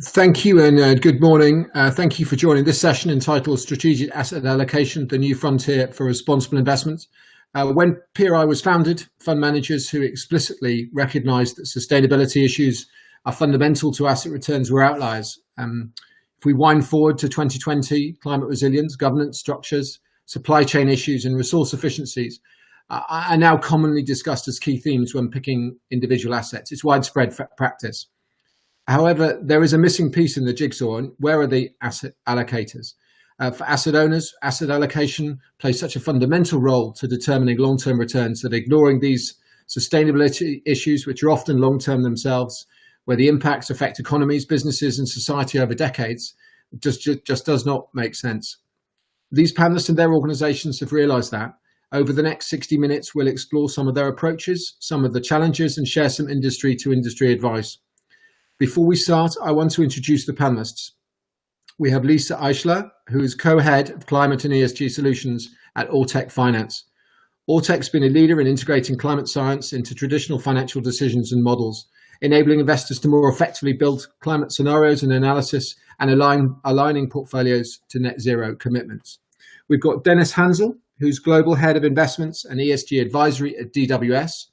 Thank you and good morning. Thank you for joining this session entitled Strategic Asset Allocation, the New Frontier for Responsible Investment. When PRI was founded, fund managers who explicitly recognised that sustainability issues are fundamental to asset returns were outliers. If we wind forward to 2020, climate resilience, governance structures, supply chain issues and resource efficiencies are now commonly discussed as key themes when picking individual assets. It's widespread practice. However, there is a missing piece in the jigsaw, and where are the asset allocators? For asset owners, asset allocation plays such a fundamental role to determining long-term returns that ignoring these sustainability issues, which are often long-term themselves, where the impacts affect economies, businesses and society over decades, just does not make sense. These panelists and their organisations have realised that. Over the next 60 minutes, we'll explore some of their approaches, some of the challenges and share some industry-to-industry advice. Before we start, I want to introduce the panelists. We have Lisa Eichler, who is co-head of Climate and ESG Solutions at Ortec Finance. Ortec's been a leader in integrating climate science into traditional financial decisions and models, enabling investors to more effectively build climate scenarios and analysis and aligning portfolios to net zero commitments. We've got Dennis Hänsel, who's Global Head of Investments and ESG Advisory at DWS.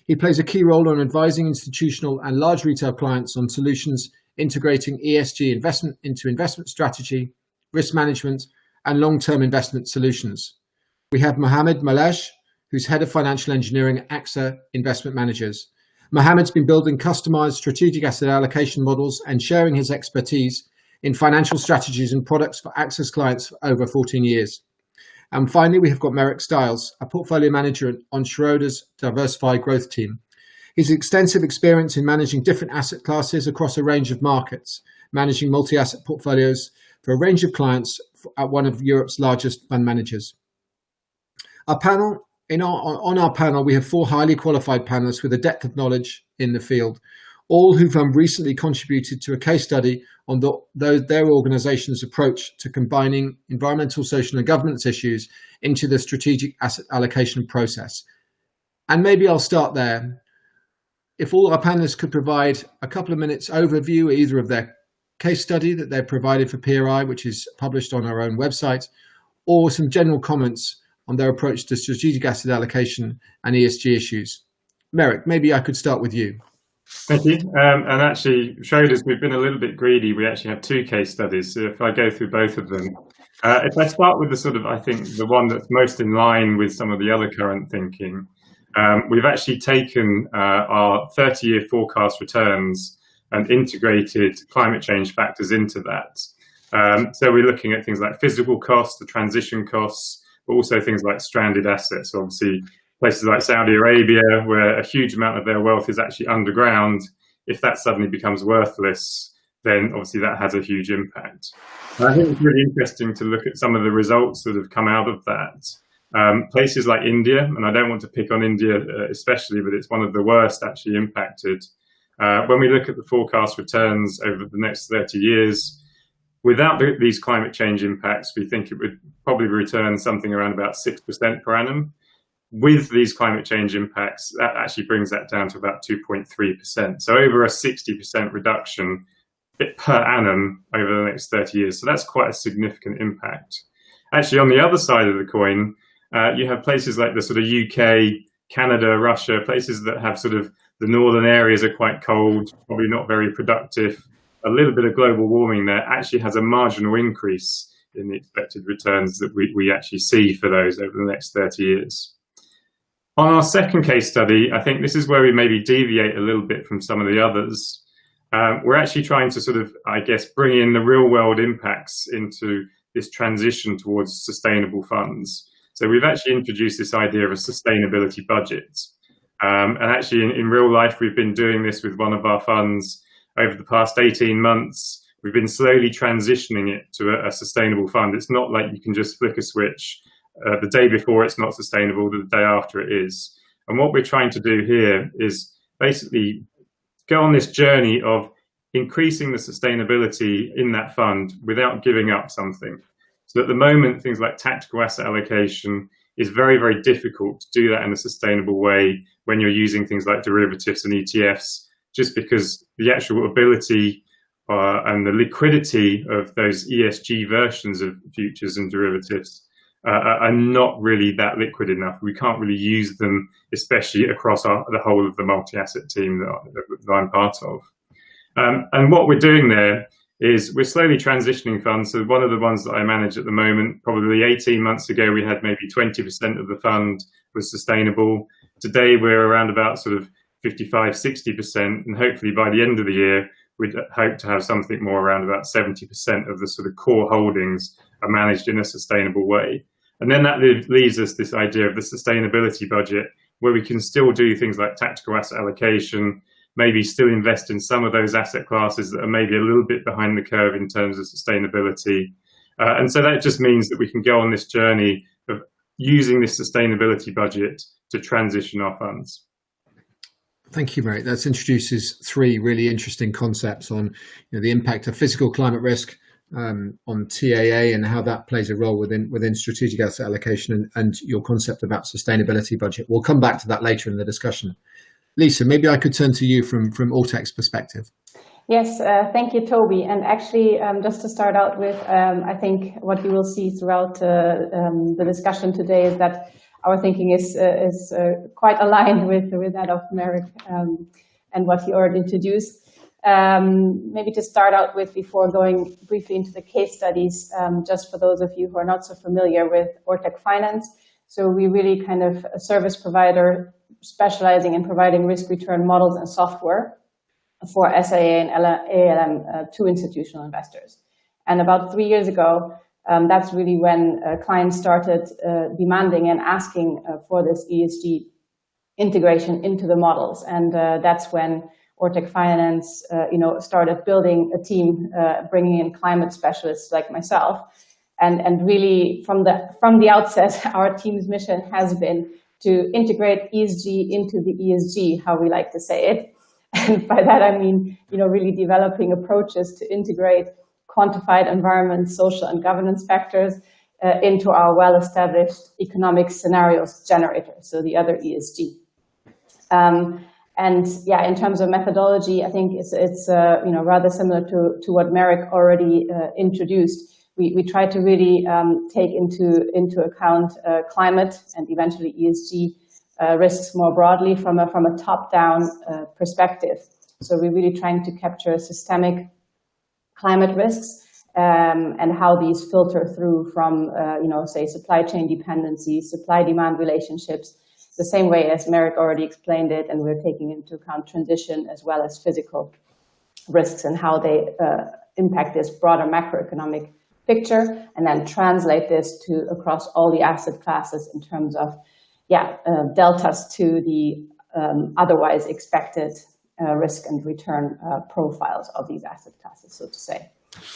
He plays a key role on advising institutional and large retail clients on solutions integrating ESG investment into investment strategy, risk management, and long-term investment solutions. We have Mohamed Maalej, who's Head of Financial Engineering at AXA Investment Managers. Mohamed's been building customized strategic asset allocation models and sharing his expertise in financial strategies and products for AXA's clients for over 14 years. And finally, we have got Merrick Stiles, a portfolio manager on Schroders' Diversified Growth team. His extensive experience in managing different asset classes across a range of markets, managing multi-asset portfolios for a range of clients at one of Europe's largest fund managers. On our panel, we have 4 highly qualified panelists with a depth of knowledge in the field, all who've recently contributed to a case study on their organisation's approach to combining environmental, social and governance issues into the strategic asset allocation process. And maybe I'll start there. If all our panelists could provide a couple of minutes overview either of their case study that they've provided for PRI, which is published on our own website, or some general comments on their approach to strategic asset allocation and ESG issues. Merrick, maybe I could start with you. Thank you. And actually, Schroders, we've been a little bit greedy. We actually have 2 case studies. So if I go through both of them, if I start with I think the one that's most in line with some of the other current thinking, we've actually taken our 30-year forecast returns and integrated climate change factors into that. So we're looking at things like physical costs, the transition costs, but also things like stranded assets. Obviously, places like Saudi Arabia, where a huge amount of their wealth is actually underground, if that suddenly becomes worthless, then obviously that has a huge impact. And I think it's really interesting to look at some of the results that have come out of that. Places like India, and I don't want to pick on India especially, but it's one of the worst actually impacted. When we look at the forecast returns over the next 30 years, without these climate change impacts, we think it would probably return something around about 6% per annum. With these climate change impacts, that actually brings that down to about 2.3%. So over a 60% reduction per annum over the next 30 years. So that's quite a significant impact. Actually, on the other side of the coin, you have places like the sort of UK, Canada, Russia, places that have sort of the northern areas are quite cold, probably not very productive. A little bit of global warming there actually has a marginal increase in the expected returns that we actually see for those over the next 30 years. On our second case study, I think this is where we maybe deviate a little bit from some of the others. We're actually trying to sort of, I guess, bring in the real world impacts into this transition towards sustainable funds. So we've actually introduced this idea of a sustainability budget. And actually in real life, we've been doing this with one of our funds over the past 18 months. We've been slowly transitioning it to a sustainable fund. It's not like you can just flick a switch. The day before it's not sustainable, the day after it is. And what we're trying to do here is basically go on this journey of increasing the sustainability in that fund without giving up something. So at the moment, things like tactical asset allocation is very, very difficult to do that in a sustainable way when you're using things like derivatives and ETFs just because the actual ability and the liquidity of those ESG versions of futures and derivatives are not really that liquid enough. We can't really use them, especially across the whole of the multi-asset team that I'm part of. And what we're doing there is we're slowly transitioning funds. So one of the ones that I manage at the moment, probably 18 months ago, we had maybe 20% of the fund was sustainable. Today, we're around about sort of 55, 60%. And hopefully by the end of the year, we'd hope to have something more around about 70% of the sort of core holdings are managed in a sustainable way. And then that leaves us this idea of the sustainability budget, where we can still do things like tactical asset allocation, maybe still invest in some of those asset classes that are maybe a little bit behind the curve in terms of sustainability. And so that just means that we can go on this journey of using this sustainability budget to transition our funds. Thank you, Marek. That introduces three really interesting concepts on the impact of physical climate risk, on TAA and how that plays a role within strategic asset allocation, and your concept about sustainability budget. We'll come back to that later in the discussion. Lisa, maybe I could turn to you from Ortec's perspective. Yes, thank you, Toby. And actually, just to start out with, I think what you will see throughout the discussion today is that our thinking is quite aligned with that of Marek and what he already introduced. Maybe to start out with, before going briefly into the case studies, just for those of you who are not so familiar with Ortec Finance. So we really kind of a service provider specializing in providing risk return models and software for SIA and ALM to institutional investors. And about 3 years ago, that's really when clients started demanding and asking for this ESG integration into the models. And that's when Ortec Finance started building a team, bringing in climate specialists like myself. And really from the outset, our team's mission has been to integrate ESG into the ESG, how we like to say it. And by that, I mean, really developing approaches to integrate quantified environment, social and governance factors into our well-established economic scenarios generator, so the other ESG. And yeah, in terms of methodology, I think it's rather similar to what Marek already introduced. We try to really take into account climate and eventually ESG risks more broadly from a top-down perspective. So we're really trying to capture systemic climate risks and how these filter through from, say, supply chain dependency, supply-demand relationships, the same way as Marek already explained it, and we're taking into account transition as well as physical risks and how they impact this broader macroeconomic picture, and then translate this to across all the asset classes in terms of, deltas to the otherwise expected risk and return profiles of these asset classes, so to say.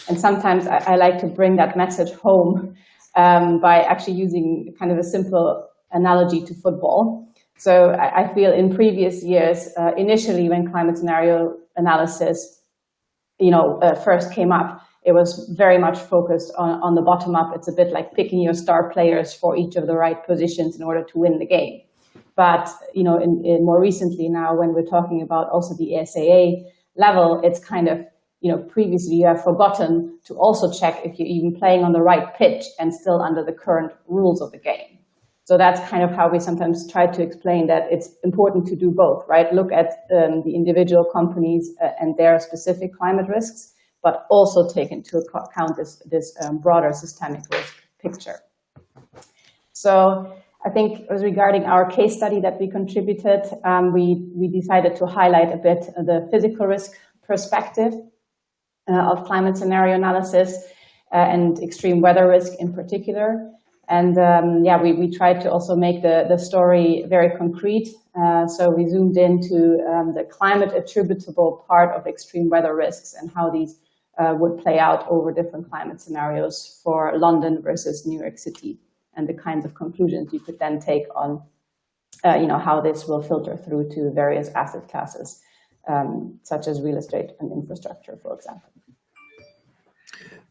And sometimes I like to bring that message home by actually using kind of a simple analogy to football. So I feel in previous years, initially when climate scenario analysis, first came up, it was very much focused on the bottom up. It's a bit like picking your star players for each of the right positions in order to win the game. But in more recently now, when we're talking about also the SAA level, it's kind of, previously you have forgotten to also check if you're even playing on the right pitch and still under the current rules of the game. So that's kind of how we sometimes try to explain that it's important to do both, right? Look at the individual companies and their specific climate risks, but also take into account this broader systemic risk picture. So I think as regarding our case study that we contributed, we decided to highlight a bit the physical risk perspective of climate scenario analysis and extreme weather risk in particular. And we tried to also make the story very concrete. So we zoomed into the climate attributable part of extreme weather risks and how these would play out over different climate scenarios for London versus New York City, and the kinds of conclusions you could then take on, how this will filter through to various asset classes, such as real estate and infrastructure, for example.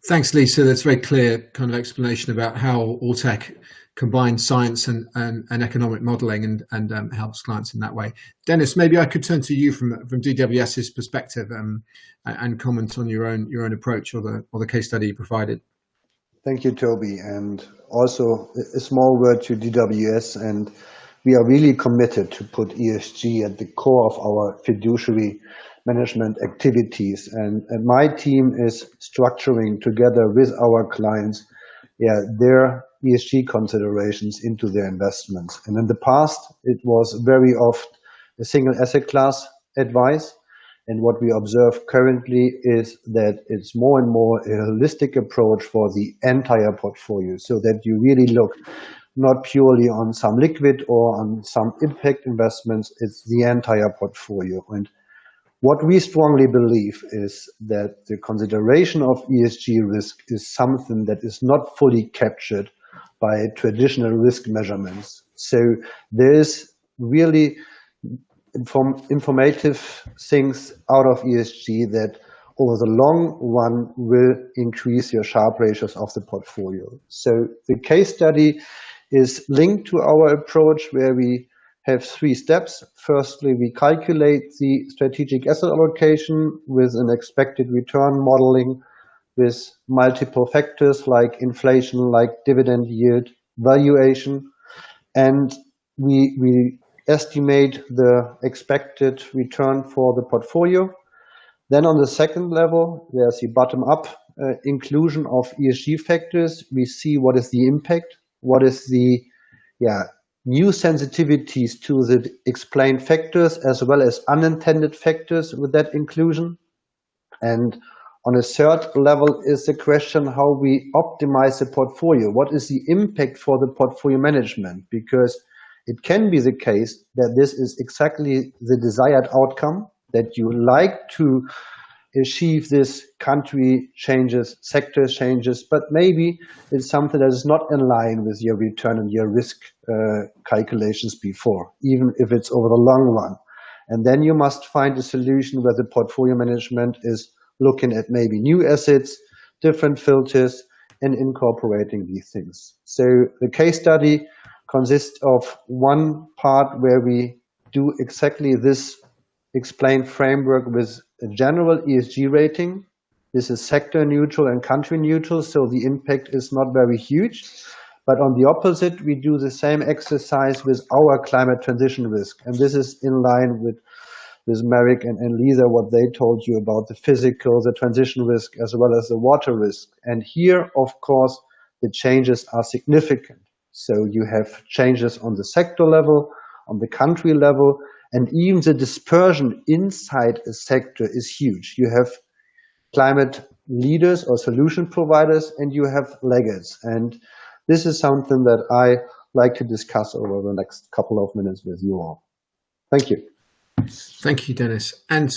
Thanks, Lisa. That's a very clear kind of explanation about how Ortec combines science and economic modelling and helps clients in that way. Dennis, maybe I could turn to you from DWS's perspective and comment on your own approach or the case study you provided. Thank you, Toby, and also a small word to DWS. And we are really committed to put ESG at the core of our fiduciary management activities. And my team is structuring together with our clients their ESG considerations into their investments. And in the past, it was very often a single asset class advice. And what we observe currently is that it's more and more a holistic approach for the entire portfolio, so that you really look not purely on some liquid or on some impact investments, it's the entire portfolio. And what we strongly believe is that the consideration of ESG risk is something that is not fully captured by traditional risk measurements. So there is really informative things out of ESG that over the long run will increase your Sharpe ratios of the portfolio. So the case study is linked to our approach where we have 3 steps. Firstly, we calculate the strategic asset allocation with an expected return modeling with multiple factors like inflation, like dividend yield, valuation, and we estimate the expected return for the portfolio. Then on the second level, there's the bottom-up inclusion of ESG factors. We see what is the impact, what is the new sensitivities to the explained factors, as well as unintended factors with that inclusion. And on a third level is the question how we optimize the portfolio. What is the impact for the portfolio management? Because it can be the case that this is exactly the desired outcome, that you like to achieve this country changes, sector changes, but maybe it's something that is not in line with your return and your risk calculations before, even if it's over the long run. And then you must find a solution where the portfolio management is looking at maybe new assets, different filters, and incorporating these things. So the case study consists of one part where we do exactly this explained framework with a general ESG rating. This is sector neutral and country neutral, so the impact is not very huge. But on the opposite, we do the same exercise with our climate transition risk. And this is in line with Merrick and Lisa, what they told you about the physical, the transition risk, as well as the water risk. And here, of course, the changes are significant. So you have changes on the sector level, on the country level, and even the dispersion inside a sector is huge. You have climate leaders or solution providers, and you have laggards. And this is something that I like to discuss over the next couple of minutes with you all. Thank you. Thank you, Dennis. And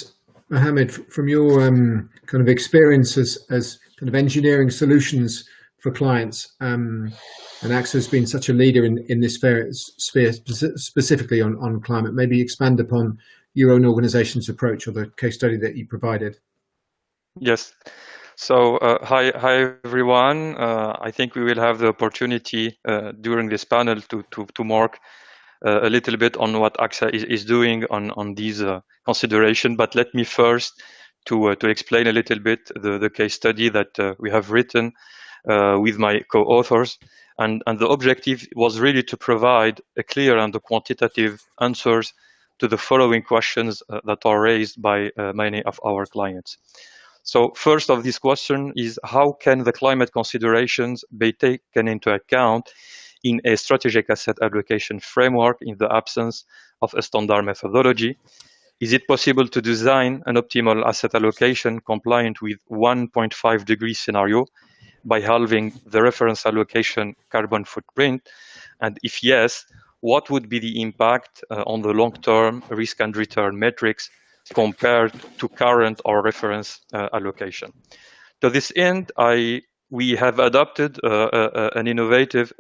Mohamed, from your kind of experience as kind of engineering solutions for clients, and AXA has been such a leader in this sphere specifically on climate, maybe expand upon your own organization's approach or the case study that you provided. Yes. So hi everyone. I think we will have the opportunity during this panel to mark a little bit on what AXA is doing on these consideration. But let me first to explain a little bit the case study that we have written with my co-authors. And the objective was really to provide a clear and quantitative answers to the following questions that are raised by many of our clients. So first of this question is, how can the climate considerations be taken into account in a strategic asset allocation framework in the absence of a standard methodology? Is it possible to design an optimal asset allocation compliant with 1.5 degree scenario by halving the reference allocation carbon footprint? And if yes, what would be the impact on the long-term risk and return metrics compared to current or reference allocation? To this end, we have adopted an innovative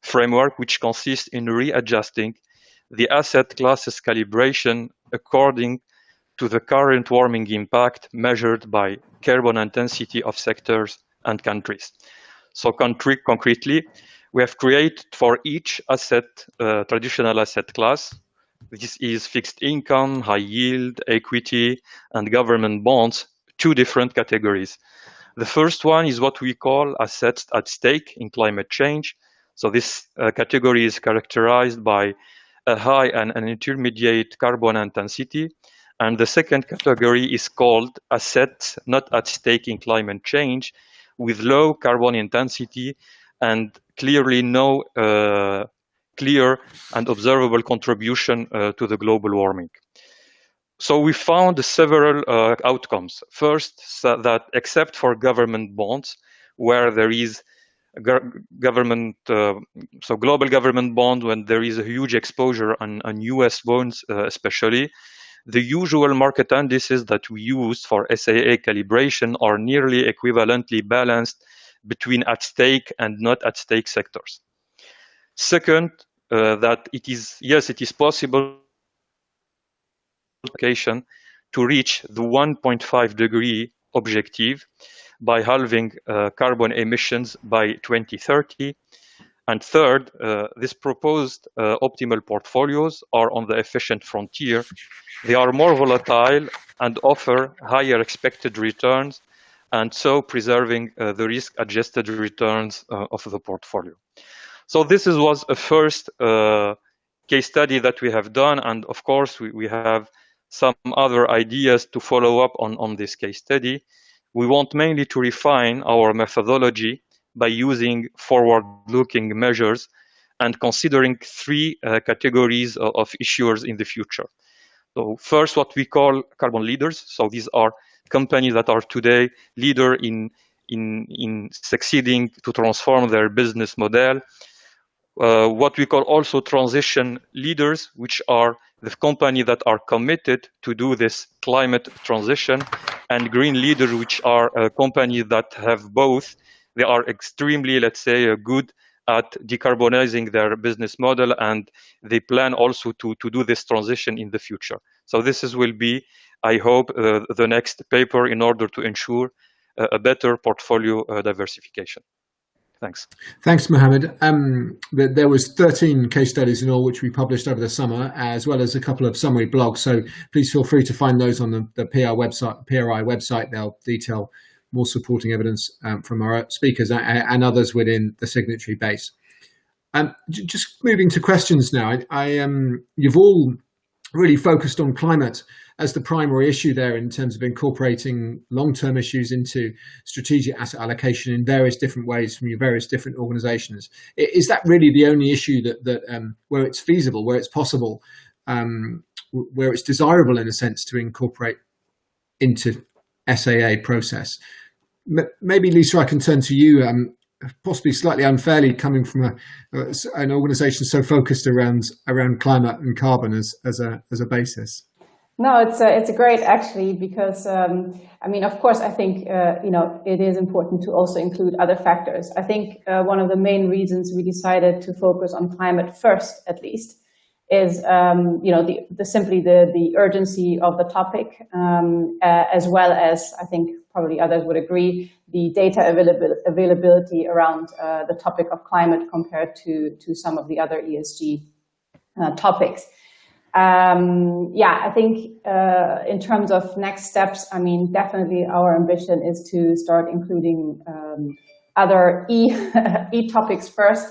framework which consists in readjusting the asset classes calibration according to the current warming impact measured by carbon intensity of sectors and countries. So concretely, we have created for each asset, traditional asset class. This is fixed income, high yield, equity, and government bonds, 2 different categories. The first one is what we call assets at stake in climate change. So this category is characterized by a high and an intermediate carbon intensity. And the second category is called assets not at stake in climate change, with low carbon intensity and clearly no clear and observable contribution to the global warming. So we found several outcomes. First, that except for government bonds, where there is government, so global government bond, when there is a huge exposure on US bonds especially, the usual market indices that we use for SAA calibration are nearly equivalently balanced between at stake and not at stake sectors. Second, that it is possible to reach the 1.5 degree objective by halving carbon emissions by 2030. And third, these proposed optimal portfolios are on the efficient frontier. They are more volatile and offer higher expected returns, and so preserving the risk-adjusted returns of the portfolio. So this was a first case study that we have done, and of course we have some other ideas to follow up on this case study. We want mainly to refine our methodology by using forward-looking measures and considering 3 categories of issuers in the future. So first, what we call carbon leaders. So these are companies that are today leader in succeeding to transform their business model. What we call also transition leaders, which are the companies that are committed to do this climate transition, and green leaders, which are companies that have both. They are extremely, let's say, good at decarbonizing their business model, and they plan also to do this transition in the future. So this will be, I hope, the next paper in order to ensure a better portfolio diversification. Thanks. Thanks, Mohamed. There was 13 case studies in all, which we published over the summer, as well as a couple of summary blogs. So please feel free to find those on the PRI website. They'll detail more supporting evidence from our speakers and others within the signatory base. Just moving to questions now. You've all really focused on climate as the primary issue there in terms of incorporating long-term issues into strategic asset allocation in various different ways from your various different organizations. Is that really the only issue that where it's feasible, where it's possible, where it's desirable in a sense to incorporate into SAA process? Maybe Lisa, I can turn to you, possibly slightly unfairly coming from an organisation so focused around climate and carbon as a basis. No, it's a great actually, because I mean, of course, I think it is important to also include other factors. I think one of the main reasons we decided to focus on climate first, at least, is simply the urgency of the topic, as well as, I think probably others would agree, the data availability around the topic of climate compared to some of the other ESG topics. I think in terms of next steps, I mean, definitely our ambition is to start including other E topics first,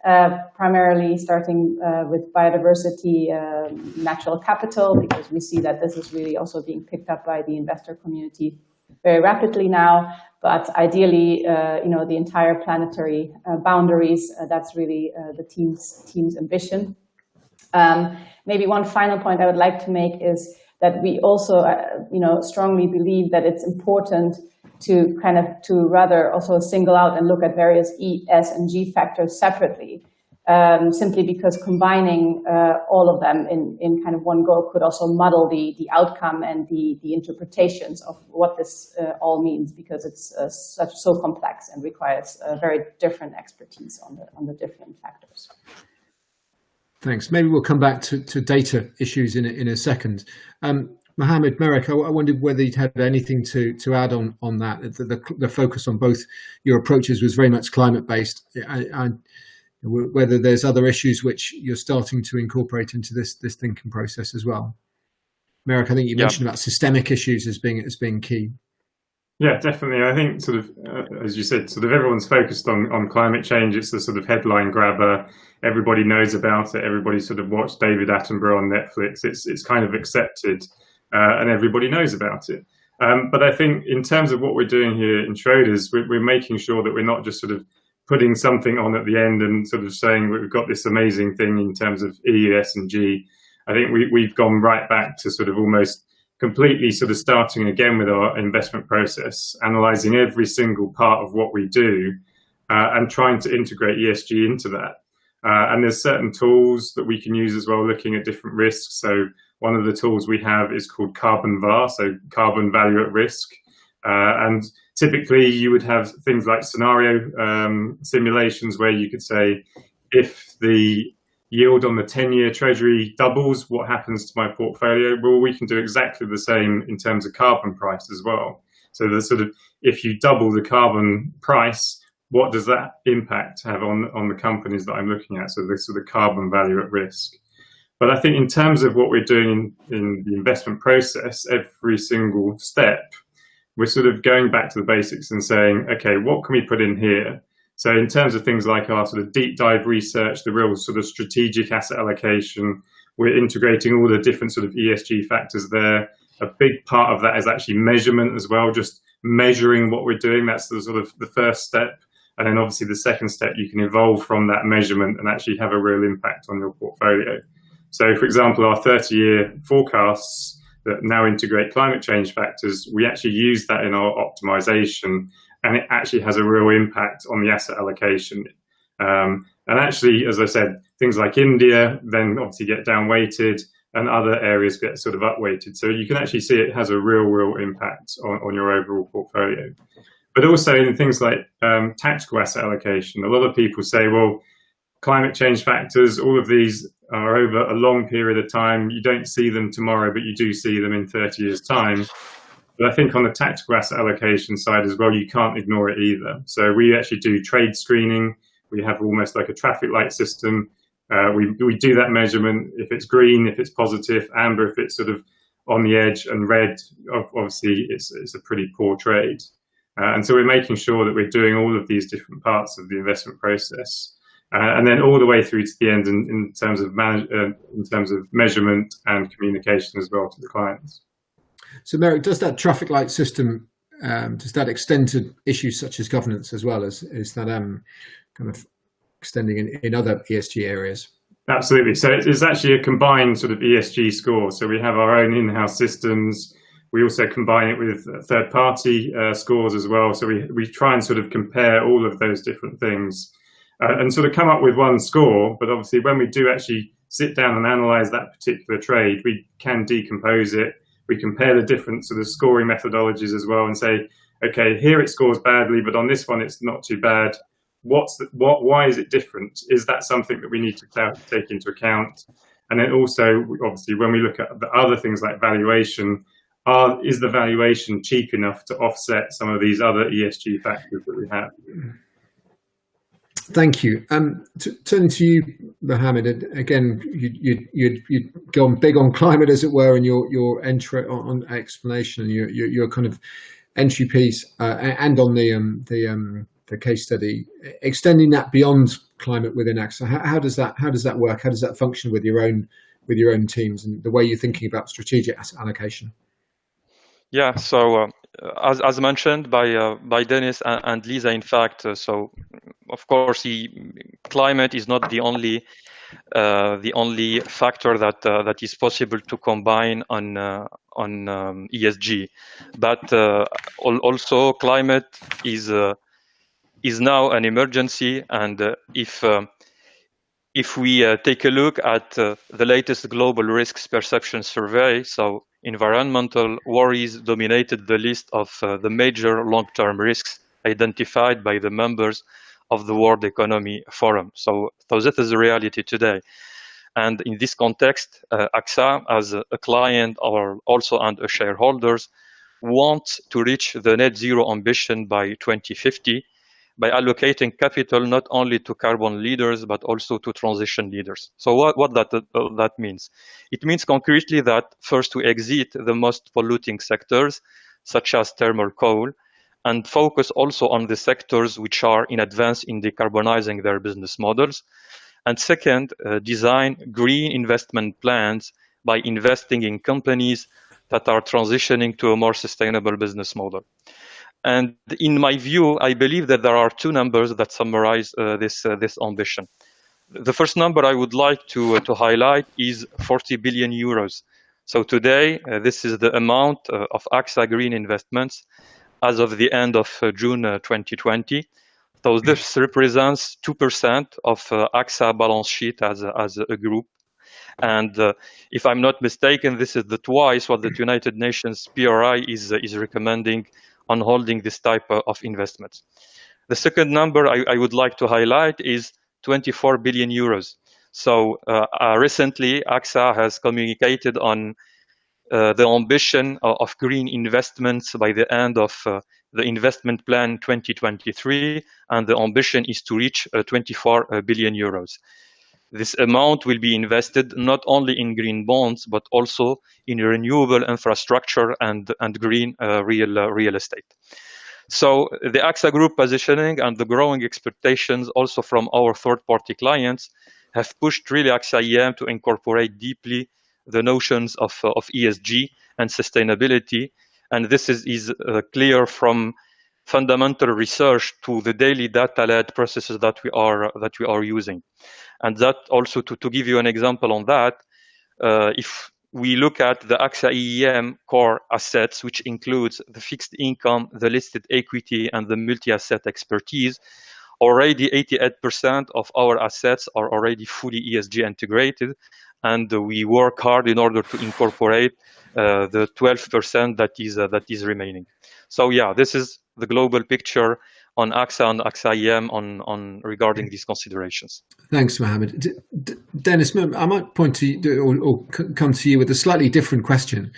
primarily starting with biodiversity, natural capital, because we see that this is really also being picked up by the investor community very rapidly now. But ideally, the entire planetary boundaries, that's really the team's ambition. Maybe one final point I would like to make is that we also, strongly believe that it's important to rather also single out and look at various E, S, and G factors separately, simply because combining all of them in kind of one go could also muddle the outcome and the interpretations of what this all means, because it's so complex and requires very different expertise on the different factors. Thanks. Maybe we'll come back to data issues in a second. Mohamed, Merrick, I wondered whether you'd had anything to add on that. The focus on both your approaches was very much climate-based. Whether there's other issues which you're starting to incorporate into this thinking process as well. Merrick, I think you mentioned about systemic issues as being key. Yeah, definitely. I think sort of, as you said, sort of everyone's focused on climate change. It's the sort of headline grabber. Everybody knows about it. Everybody sort of watched David Attenborough on Netflix. It's kind of accepted, and everybody knows about it. But I think in terms of what we're doing here in Schroders, we're making sure that we're not just sort of putting something on at the end and sort of saying we've got this amazing thing in terms of E, S, and G. I think we've gone right back to sort of almost completely sort of starting again with our investment process, analysing every single part of what we do and trying to integrate ESG into that. And there's certain tools that we can use as well, looking at different risks. So one of the tools we have is called Carbon VAR, so carbon value at risk. And typically you would have things like scenario simulations where you could say, if the yield on the 10-year treasury doubles, what happens to my portfolio? Well, we can do exactly the same in terms of carbon price as well. So the sort of, if you double the carbon price, what does that impact have on the companies that I'm looking at? So the sort of carbon value at risk. But I think in terms of what we're doing in the investment process, every single step, we're sort of going back to the basics and saying, okay, what can we put in here? So in terms of things like our sort of deep dive research, the real sort of strategic asset allocation, we're integrating all the different sort of ESG factors there. A big part of that is actually measurement as well, just measuring what we're doing. That's the sort of the first step. And then obviously the second step, you can evolve from that measurement and actually have a real impact on your portfolio. So for example, our 30-year forecasts that now integrate climate change factors, we actually use that in our optimization, and it actually has a real impact on the asset allocation. And actually, as I said, things like India then obviously get down-weighted and other areas get sort of up-weighted. So you can actually see it has a real impact on your overall portfolio. But also in things like tactical asset allocation, a lot of people say, well, climate change factors, all of these are over a long period of time. You don't see them tomorrow, but you do see them in 30 years' time. But I think on the tactical asset allocation side as well, you can't ignore it either. So we actually do trade screening. We have almost like a traffic light system. We do that measurement. If it's green, if it's positive, amber, if it's sort of on the edge, and red, obviously it's a pretty poor trade. And so we're making sure that we're doing all of these different parts of the investment process. And then all the way through to the end in terms of measurement and communication as well to the clients. So, Merrick, does that traffic light system does that extend to issues such as governance as well? Is that kind of extending in other ESG areas? Absolutely. So it's actually a combined sort of ESG score. So we have our own in-house systems. We also combine it with third-party scores as well. So we try and sort of compare all of those different things and sort of come up with one score. But obviously, when we do actually sit down and analyze that particular trade, we can decompose it. We compare the different sort of scoring methodologies as well and say, okay, here it scores badly, but on this one it's not too bad. Why is it different? Is that something that we need to take into account? And then also, obviously, when we look at the other things like valuation, is the valuation cheap enough to offset some of these other ESG factors that we have? Thank you. Turning to you, Mohamed, again, you'd gone big on climate, as it were, in your entry on explanation and your kind of entry piece, and on the case study, extending that beyond climate within AXA. How does that work? How does that function with your own teams and the way you're thinking about strategic asset allocation? Yeah, so as mentioned by Dennis and Lisa, in fact, so of course climate is not the only factor that is possible to combine on ESG, but also climate is now an emergency, and if we take a look at the latest global risks perception survey, so environmental worries dominated the list of the major long-term risks identified by the members of the World Economic Forum. So that is the reality today. And in this context, AXA, as a client or also and a shareholders, want to reach the net zero ambition by 2050 by allocating capital not only to carbon leaders, but also to transition leaders. So what that means? It means concretely that first we exit the most polluting sectors, such as thermal coal, and focus also on the sectors which are in advance in decarbonizing their business models. And second, design green investment plans by investing in companies that are transitioning to a more sustainable business model. And in my view, I believe that there are two numbers that summarize this ambition. The first number I would like to highlight is 40 billion euros. So today, this is the amount of AXA green investments as of the end of June 2020. So this represents 2% of AXA balance sheet as a group. And if I'm not mistaken, this is twice what the United Nations PRI is recommending on holding this type of investments. The second number I would like to highlight is 24 billion euros. So recently, AXA has communicated on the ambition of green investments by the end of the investment plan 2023, and the ambition is to reach 24 billion euros. This amount will be invested not only in green bonds, but also in renewable infrastructure and green real estate. So the AXA Group positioning and the growing expectations also from our third-party clients have pushed really AXA EM to incorporate deeply the notions of ESG and sustainability. And this is clear from fundamental research to the daily data-led processes that we are using. And that also, to give you an example on that, if we look at the AXA EM core assets, which includes the fixed income, the listed equity, and the multi-asset expertise, already 88% of our assets are already fully ESG integrated, and we work hard in order to incorporate the 12% that is remaining. So yeah, this is the global picture on AXA and AXA EM on regarding these considerations. Thanks, Mohamed. Dennis, I might point to you or come to you with a slightly different question.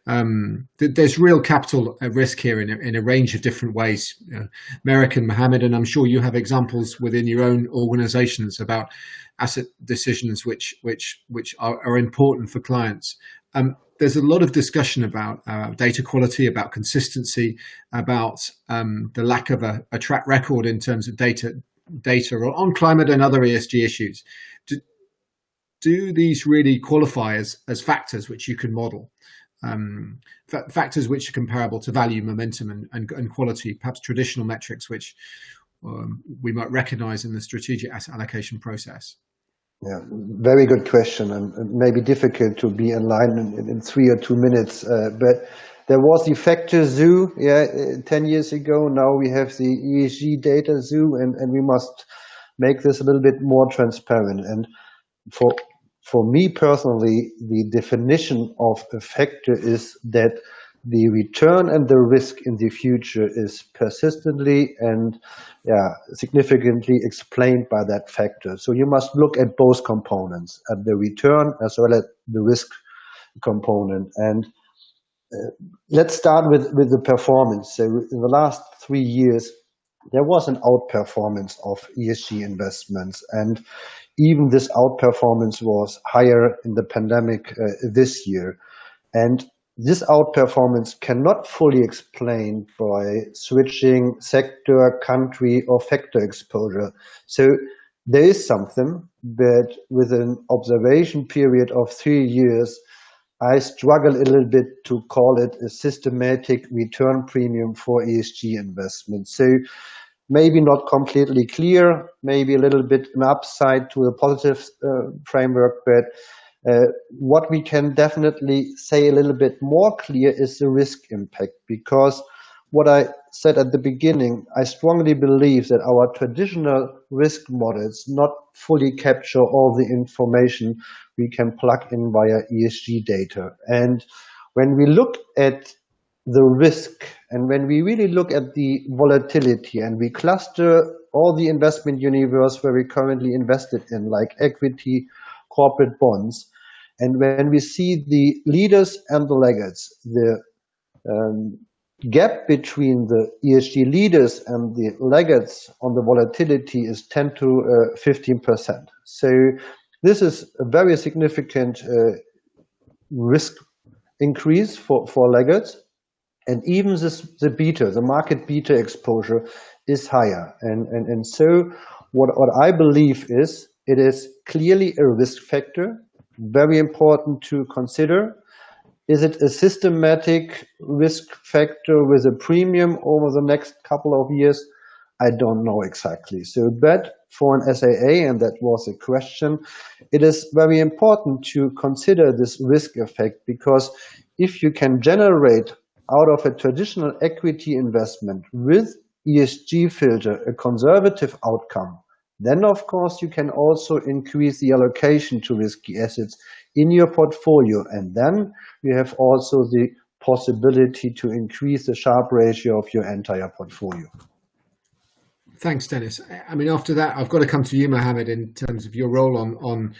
There's real capital at risk here in a range of different ways. Merrick and Mohamed, and I'm sure you have examples within your own organizations about asset decisions which are important for clients. There's a lot of discussion about data quality, about consistency, about the lack of a track record in terms of data on climate and other ESG issues. Do these really qualify as factors which you can model? Factors which are comparable to value, momentum, and quality, perhaps traditional metrics which we might recognize in the strategic asset allocation process? Yeah, very good question, and maybe difficult to be in line in 3 or 2 minutes. But there was the factor zoo, 10 years ago. Now we have the ESG data zoo, and we must make this a little bit more transparent. And for me personally, the definition of a factor is that the return and the risk in the future is persistently and significantly explained by that factor. So you must look at both components, at the return as well as the risk component. And let's start with the performance. So in the last 3 years, there was an outperformance of ESG investments, and even this outperformance was higher in the pandemic this year. And this outperformance cannot fully explain by switching sector, country, or factor exposure. So there is something, but with an observation period of 3 years, I struggle a little bit to call it a systematic return premium for ESG investments. So maybe not completely clear, maybe a little bit an upside to a positive framework, but what we can definitely say a little bit more clear is the risk impact, because what I said at the beginning, I strongly believe that our traditional risk models not fully capture all the information we can plug in via ESG data. And when we look at the risk and when we really look at the volatility and we cluster all the investment universe where we currently invested in, like equity, corporate bonds. And when we see the leaders and the laggards, the gap between the ESG leaders and the laggards on the volatility is 10 to 15%. So this is a very significant risk increase for laggards. And even the beta, the market beta exposure is higher. And so what I believe is, it is clearly a risk factor, very important to consider. Is it a systematic risk factor with a premium over the next couple of years? I don't know exactly. So, but for an SAA, and that was a question, it is very important to consider this risk effect, because if you can generate out of a traditional equity investment with ESG filter a conservative outcome, then of course you can also increase the allocation to risky assets in your portfolio, and then you have also the possibility to increase the Sharpe ratio of your entire portfolio. Thanks, Dennis. I mean, after that, I've got to come to you, Mohamed, in terms of your role on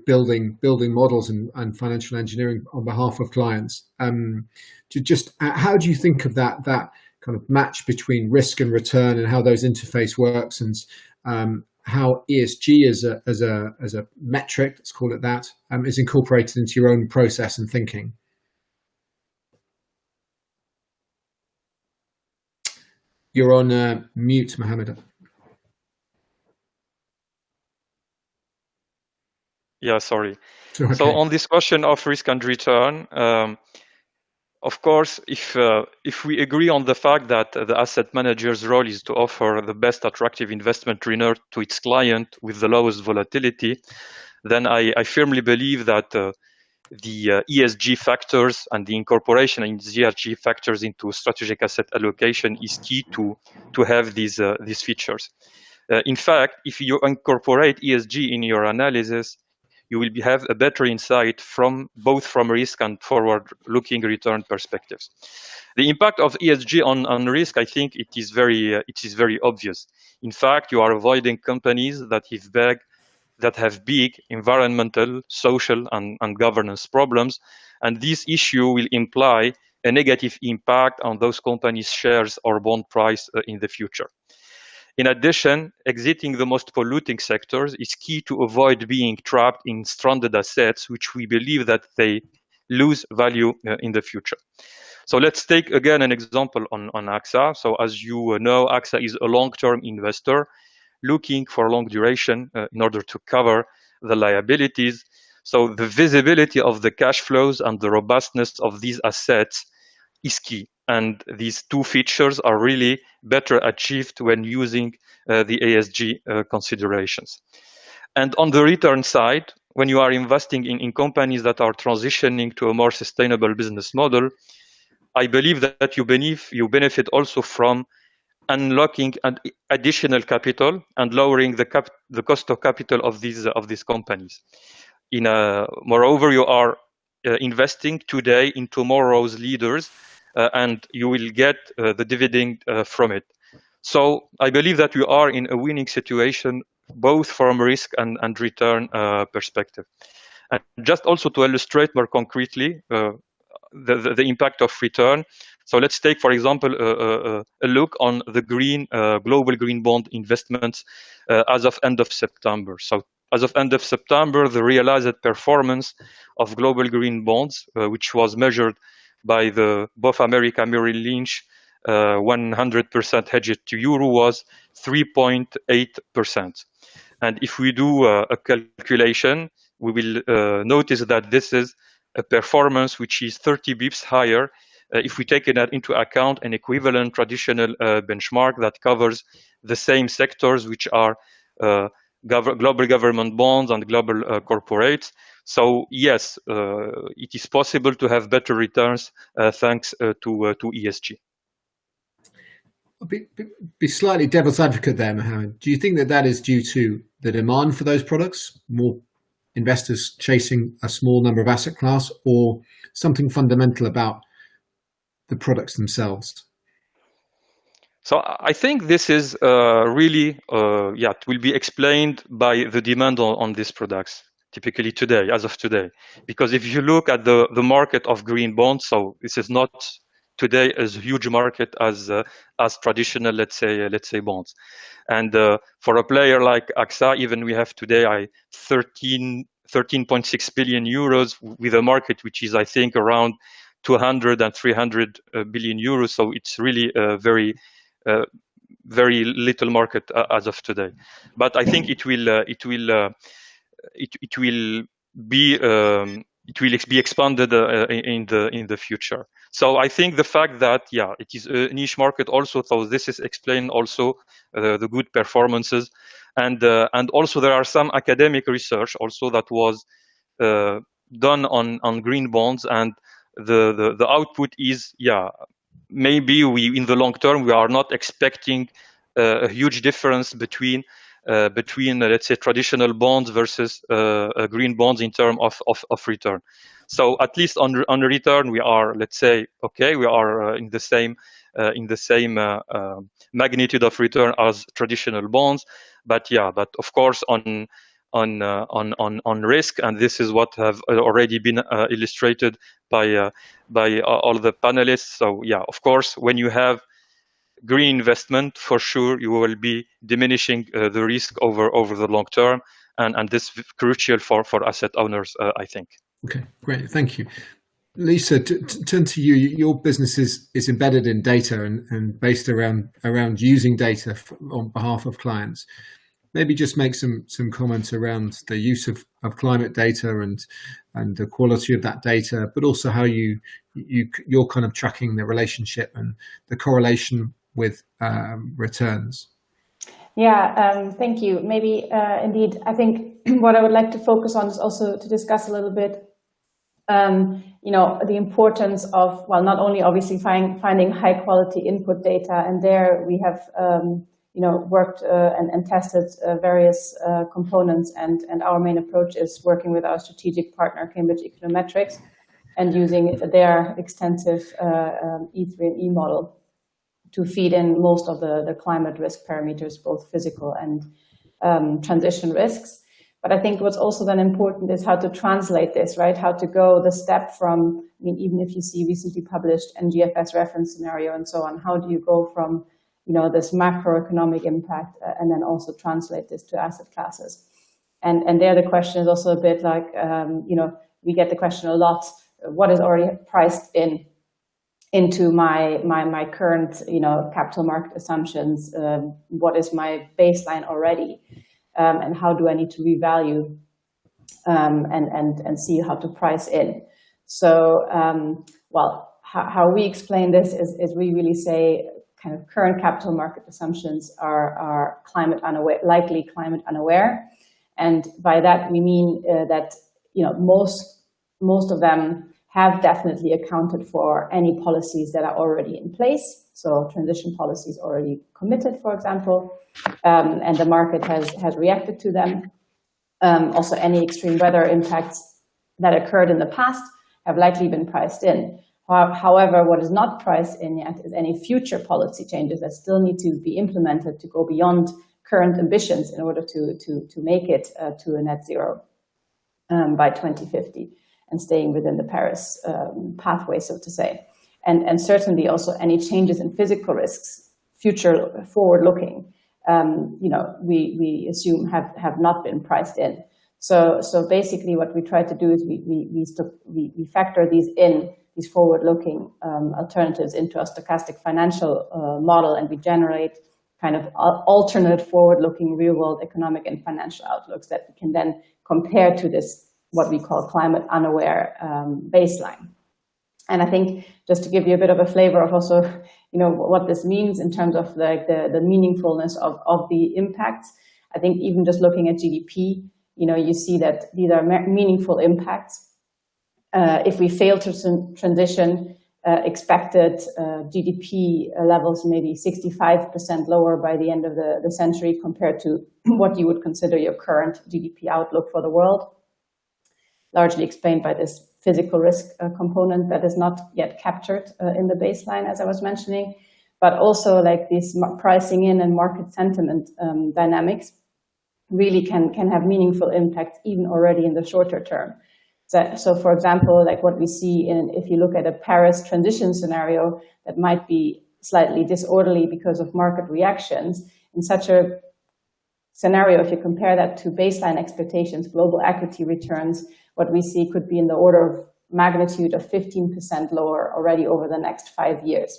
building models and financial engineering on behalf of clients. How do you think of that kind of match between risk and return, and how those interface works, and how ESG as a metric, let's call it that, is incorporated into your own process and thinking? You're on mute, Mohamed. Yeah, sorry. Okay. So on this question of risk and return, of course, if we agree on the fact that the asset manager's role is to offer the best attractive investment return to its client with the lowest volatility, then I firmly believe that the ESG factors and the incorporation in ESG factors into strategic asset allocation is key to have these features. In fact, if you incorporate ESG in your analysis, you will have a better insight from risk and forward-looking return perspectives. The impact of ESG on risk, I think it is very obvious. In fact, you are avoiding companies that have big environmental, social, and governance problems, and this issue will imply a negative impact on those companies' shares or bond price in the future. In addition, exiting the most polluting sectors is key to avoid being trapped in stranded assets, which we believe that they lose value in the future. So let's take again an example on AXA. So as you know, AXA is a long-term investor looking for long duration in order to cover the liabilities. So the visibility of the cash flows and the robustness of these assets is key. And these two features are really better achieved when using the ESG considerations. And on the return side, when you are investing in companies that are transitioning to a more sustainable business model, I believe that you benefit also from unlocking additional capital and lowering the cost of capital of these companies. Moreover, you are investing today in tomorrow's leaders, and you will get the dividend from it. So I believe that we are in a winning situation, both from risk and return perspective. And just also to illustrate more concretely the impact of return. So let's take, for example, a look on the global green bond investments as of end of September. So as of end of September, the realized performance of global green bonds, which was measured by the Bank of America Merrill Lynch 100% hedged to euro, was 3.8%. And if we do a calculation, we will notice that this is a performance which is 30 bips higher if we take into account an equivalent traditional benchmark that covers the same sectors, which are global government bonds and global corporates. So yes, it is possible to have better returns thanks to ESG. Be slightly devil's advocate there, Mohamed. Do you think that is due to the demand for those products, more investors chasing a small number of asset class, or something fundamental about the products themselves? So I think this is really, it will be explained by the demand on these products, typically today, as of today. Because if you look at the market of green bonds, so this is not today as huge market as traditional, let's say bonds. And for a player like AXA, even we have today 13.6 billion euros with a market which is, I think, around 200 and 300 billion euros. So it's really a very little market as of today. But I think it will be expanded in the future. So I think the fact that it is a niche market also, so this is explained also the good performances, and also there are some academic research also that was done on green bonds, and the output is maybe in the long term we are not expecting a huge difference between let's say traditional bonds versus green bonds in terms of return. So at least on return we are, let's say, okay, we are in the same magnitude of return as traditional bonds, but of course on risk, and this is what have already been illustrated by all the panelists. So of course, when you have green investment, for sure you will be diminishing the risk over the long term, and this is crucial for asset owners, I think. Okay, great, thank you. Lisa, turn to you. Your business is embedded in data and based around using data on behalf of clients. Maybe just make some comments around the use of climate data and the quality of that data, but also how you're kind of tracking the relationship and the correlation with returns. Yeah, thank you. Maybe indeed, I think what I would like to focus on is also to discuss a little bit, the importance of, well, not only obviously finding high quality input data, and there we have worked and tested various components, and our main approach is working with our strategic partner, Cambridge Econometrics, and using their extensive E3&E model to feed in most of the climate risk parameters, both physical and transition risks. But I think what's also then important is how to translate this, right? How to go the step from, even if you see recently published NGFS reference scenario and so on, how do you go from this macroeconomic impact and then also translate this to asset classes? And there the question is also a bit like, we get the question a lot, what is already priced into my current, capital market assumptions? What is my baseline already? And how do I need to revalue and see how to price in? So, how we explain this is we really say kind of current capital market assumptions are likely climate unaware. And by that, we mean that most of them have definitely accounted for any policies that are already in place. So transition policies already committed, for example, and the market has reacted to them. Also, any extreme weather impacts that occurred in the past have likely been priced in. However, what is not priced in yet is any future policy changes that still need to be implemented to go beyond current ambitions in order to make it to a net zero by 2050 and staying within the Paris pathway, so to say. And certainly also any changes in physical risks, future forward-looking, we assume have not been priced in. So basically what we try to do is we factor these forward-looking alternatives into a stochastic financial model, and we generate kind of alternate forward-looking real-world economic and financial outlooks that we can then compare to this, what we call climate unaware baseline. And I think just to give you a bit of a flavor of also, what this means in terms of the meaningfulness of the impacts, I think even just looking at GDP, you see that these are meaningful impacts. If we fail to transition, expected GDP levels maybe 65% lower by the end of the century compared to what you would consider your current GDP outlook for the world, largely explained by this physical risk component that is not yet captured in the baseline, as I was mentioning. but also like these pricing in and market sentiment dynamics really can have meaningful impact even already in the shorter term. So for example, like what we see if you look at a Paris transition scenario that might be slightly disorderly because of market reactions, in such a scenario, if you compare that to baseline expectations, global equity returns, what we see could be in the order of magnitude of 15% lower already over the next 5 years.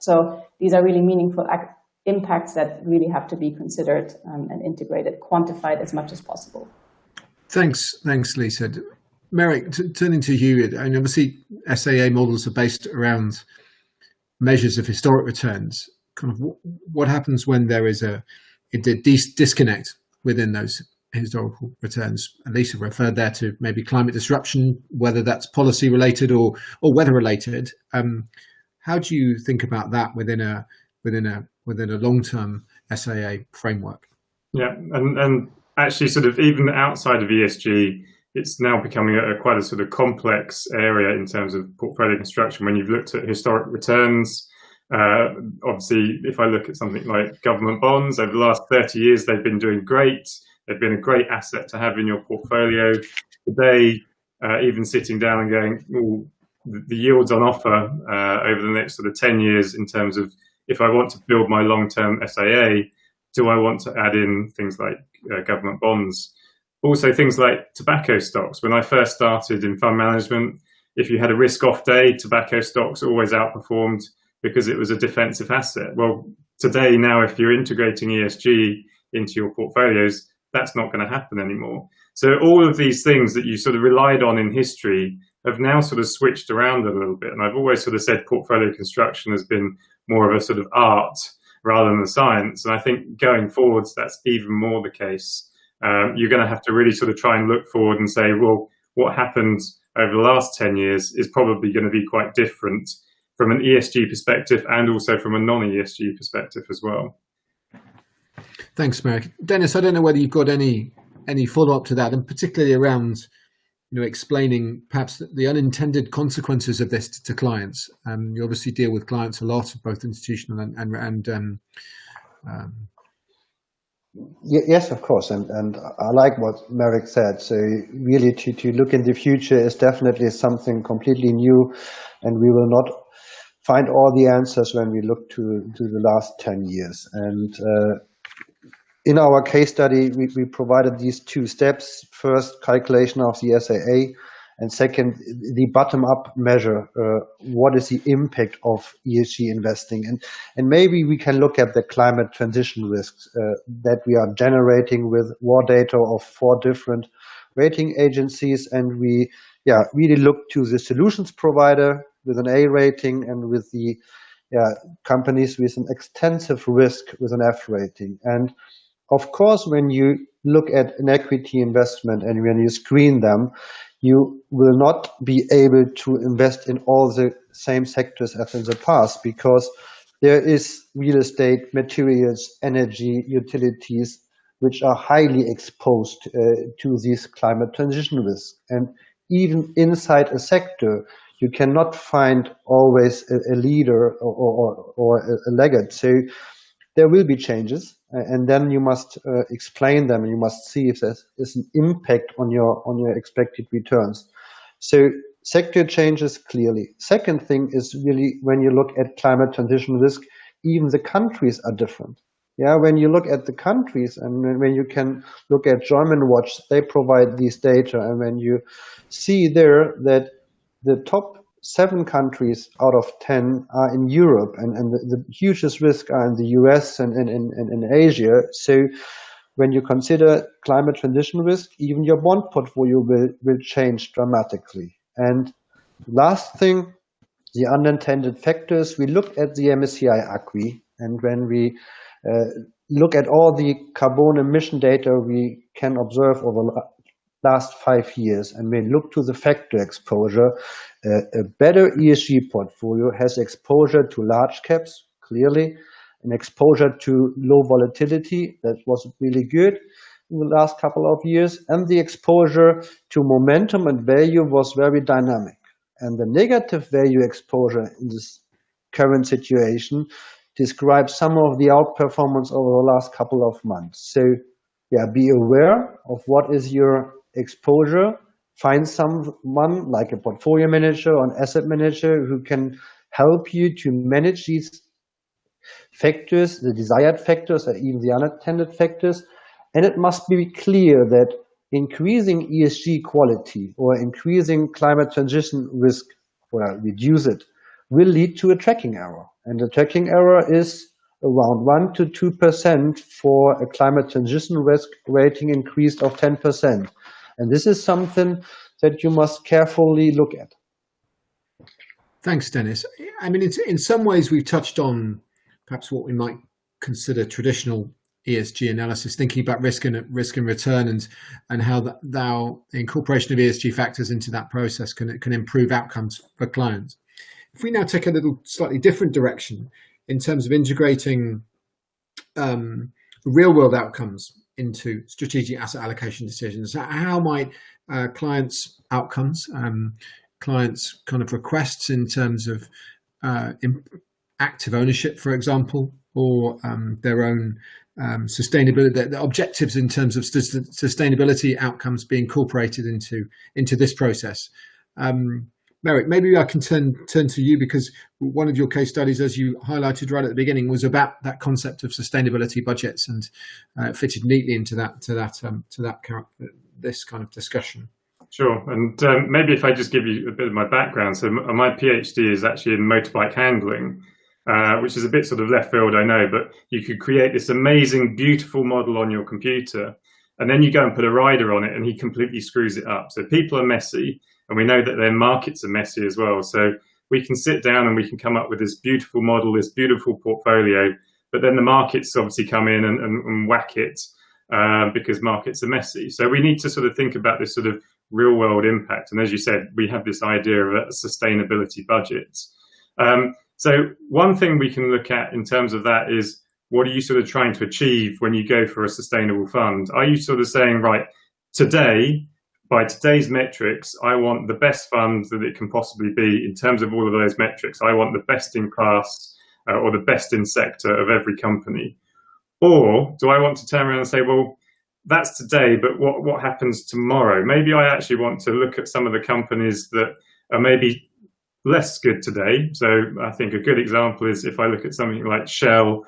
So these are really meaningful impacts that really have to be considered and integrated, quantified as much as possible. Thanks, Lisa. Merrick, turning to you, and obviously SAA models are based around measures of historic returns. Kind of what happens when there is a disconnect within those historical returns? And Lisa referred there to maybe climate disruption, whether that's policy related or weather related. How do you think about that within a long-term SAA framework? Yeah, and actually, sort of even outside of ESG, it's now becoming quite a sort of complex area in terms of portfolio construction. When you've looked at historic returns, obviously, if I look at something like government bonds, over the last 30 years, they've been doing great. They've been a great asset to have in your portfolio. Today, even sitting down and going, well, the yields on offer over the next sort of 10 years in terms of if I want to build my long-term SAA, do I want to add in things like government bonds? Also things like tobacco stocks. When I first started in fund management, if you had a risk-off day, tobacco stocks always outperformed because it was a defensive asset. Well, today now, if you're integrating ESG into your portfolios, that's not going to happen anymore. So all of these things that you sort of relied on in history have now sort of switched around a little bit. And I've always sort of said portfolio construction has been more of a sort of art rather than a science. And I think going forwards, that's even more the case. You're going to have to really sort of try and look forward and say, well, what happened over the last 10 years is probably going to be quite different from an ESG perspective and also from a non-ESG perspective as well. Thanks, Merrick. Dennis, I don't know whether you've got any follow-up to that, and particularly around explaining perhaps the unintended consequences of this to clients. You obviously deal with clients a lot, both institutional and Yes, of course, and I like what Merrick said. So really, to look in the future is definitely something completely new, and we will not find all the answers when we look to the last 10 years. And in our case study, we provided these 2 steps: first, calculation of the SAA, and second, the bottom-up measure. What is the impact of ESG investing? And maybe we can look at the climate transition risks that we are generating with raw data of 4 different rating agencies. And we really look to the solutions provider with an A rating and with the companies with an extensive risk with an F rating. And of course, when you look at an equity investment and when you screen them, you will not be able to invest in all the same sectors as in the past, because there is real estate, materials, energy, utilities, which are highly exposed to these climate transition risks. And even inside a sector, you cannot find always a leader or a laggard. So there will be changes, and then you must explain them, and you must see if there is an impact on your expected returns. So sector changes clearly. Second thing is really when you look at climate transition risk, even the countries are different. Yeah, when you look at the countries, and when you can look at German Watch, they provide these data, and when you see there that the top 7 countries out of 10 are in Europe, and the hugest risk are in the US and in Asia. So when you consider climate transition risk, even your bond portfolio will change dramatically. And last thing, the unintended factors. We look at the MSCI ACWI, and when we look at all the carbon emission data we can observe over the last 5 years, and we look to the factor exposure, a better ESG portfolio has exposure to large caps, clearly, an exposure to low volatility that was really good in the last couple of years, and the exposure to momentum and value was very dynamic. And the negative value exposure in this current situation, describe some of the outperformance over the last couple of months. So yeah, be aware of what is your exposure. Find someone like a portfolio manager or an asset manager who can help you to manage these factors, the desired factors or even the unintended factors. And it must be clear that increasing ESG quality or increasing climate transition risk, or reduce it, will lead to a tracking error. And the tracking error is around 1 to 2% for a climate transition risk rating increase of 10%. And this is something that you must carefully look at. Thanks, Dennis. I mean, in some ways, we've touched on perhaps what we might consider traditional ESG analysis, thinking about risk and return, and how the incorporation of ESG factors into that process can improve outcomes for clients. If we now take a little slightly different direction in terms of integrating real-world outcomes into strategic asset allocation decisions, how might clients' outcomes, clients' kind of requests in terms of active ownership, for example, or their own sustainability, the objectives in terms of sustainability outcomes be incorporated into this process? Merrick, maybe I can turn to you, because one of your case studies, as you highlighted right at the beginning, was about that concept of sustainability budgets, and it fitted neatly into this kind of discussion. Sure, and maybe if I just give you a bit of my background. So my PhD is actually in motorbike handling, which is a bit sort of left field, I know, but you could create this amazing, beautiful model on your computer, and then you go and put a rider on it and he completely screws it up. So people are messy, and we know that their markets are messy as well. So we can sit down and we can come up with this beautiful model, this beautiful portfolio, but then the markets obviously come in and whack it because markets are messy. So we need to sort of think about this sort of real world impact. And as you said, we have this idea of a sustainability budget. So one thing we can look at in terms of that is, what are you sort of trying to achieve when you go for a sustainable fund? Are you sort of saying, right, today, by today's metrics, I want the best fund that it can possibly be in terms of all of those metrics. I want the best in class or the best in sector of every company. Or do I want to turn around and say, well, that's today, but what happens tomorrow? Maybe I actually want to look at some of the companies that are maybe less good today. So I think a good example is if I look at something like Shell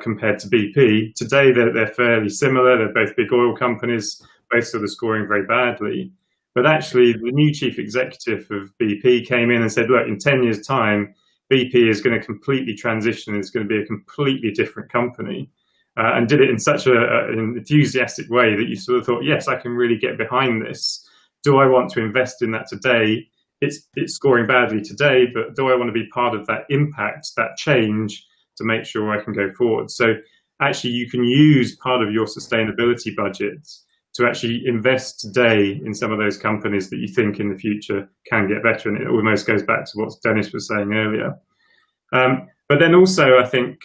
compared to BP. Today they're fairly similar. They're both big oil companies, both sort of scoring very badly. But actually the new chief executive of BP came in and said, look, in 10 years' time, BP is going to completely transition. It's going to be a completely different company. And did it in such an enthusiastic way that you sort of thought, yes, I can really get behind this. Do I want to invest in that today? It's scoring badly today, but do I want to be part of that impact, that change, to make sure I can go forward? So actually you can use part of your sustainability budget to actually invest today in some of those companies that you think in the future can get better. And it almost goes back to what Dennis was saying earlier. But then also, I think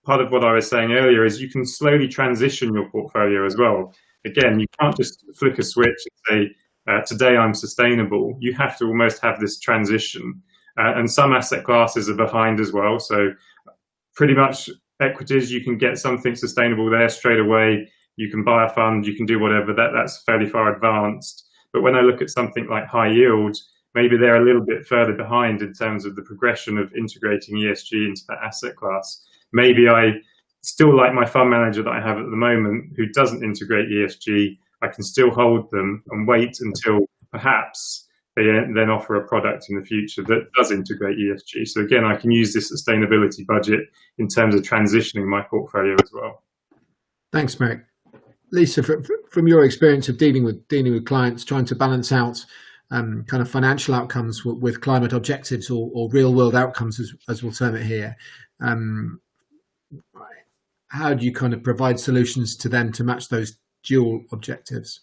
part of what I was saying earlier is you can slowly transition your portfolio as well. Again, you can't just flick a switch and say, today I'm sustainable. You have to almost have this transition. And some asset classes are behind as well. So pretty much equities, you can get something sustainable there straight away. You can buy a fund, you can do whatever, that's fairly far advanced. But when I look at something like high yield, maybe they're a little bit further behind in terms of the progression of integrating ESG into that asset class. Maybe I still like my fund manager that I have at the moment who doesn't integrate ESG. I can still hold them and wait until perhaps they then offer a product in the future that does integrate ESG. So again, I can use this sustainability budget in terms of transitioning my portfolio as well. Thanks, Merrick. Lisa, from your experience of dealing with clients, trying to balance out kind of financial outcomes with climate objectives or real world outcomes, as we'll term it here, how do you kind of provide solutions to them to match those dual objectives?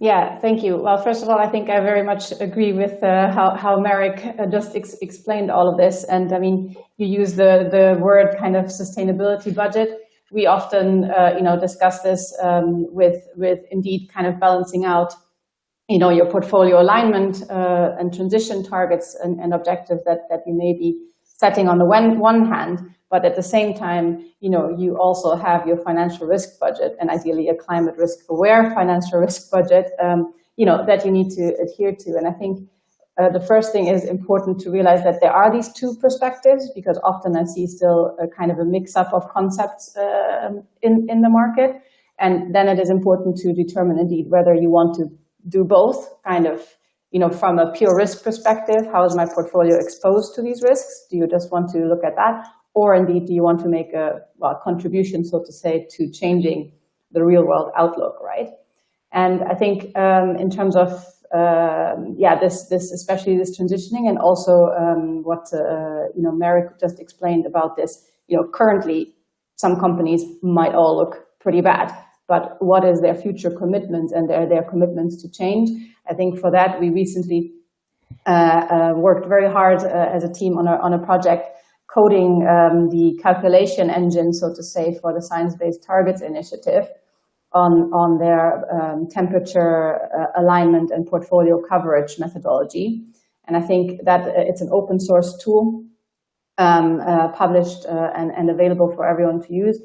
Yeah, thank you. Well, first of all, I think I very much agree with how Merrick just explained all of this. And I mean, you use the word kind of sustainability budget. We often, discuss this with indeed kind of balancing out, your portfolio alignment and transition targets and objectives that you may be setting on the one hand, but at the same time, you also have your financial risk budget, and ideally a climate risk aware financial risk budget, that you need to adhere to. And I think the first thing is important to realize that there are these two perspectives, because often I see still a kind of a mix-up of concepts in the market. And then it is important to determine indeed whether you want to do both, kind of, from a pure risk perspective, how is my portfolio exposed to these risks? Do you just want to look at that? Or indeed, do you want to make a contribution, so to say, to changing the real world outlook, right? And I think in terms of, this especially this transitioning, and also what Merrick just explained about this, currently some companies might all look pretty bad, but what is their future commitments and their commitments to change? I think for that, we recently worked very hard as a team on a project coding the calculation engine, so to say, for the Science-Based Targets Initiative on their temperature alignment and portfolio coverage methodology. And I think that it's an open source tool published and available for everyone to use.